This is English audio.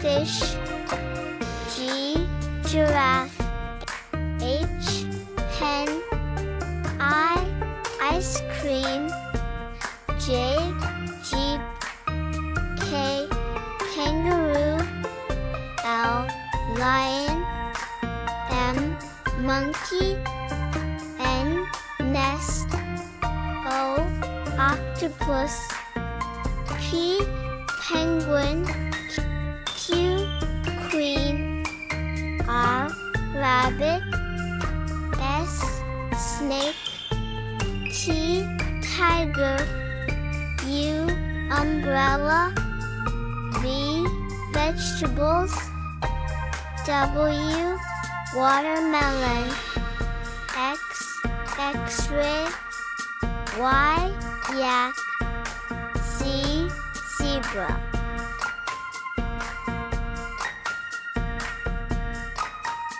fish. G, giraffe. H, hen. I, ice cream. J, jeep. K, kangaroo. L, lion. M, monkey. N, nest. O, octopus. P, penguin. Q, queen. R, rabbit. S, snake. T, tiger. U, umbrella. V, vegetables. W, watermelon. X, x-ray. Y, yak. Z, zebra.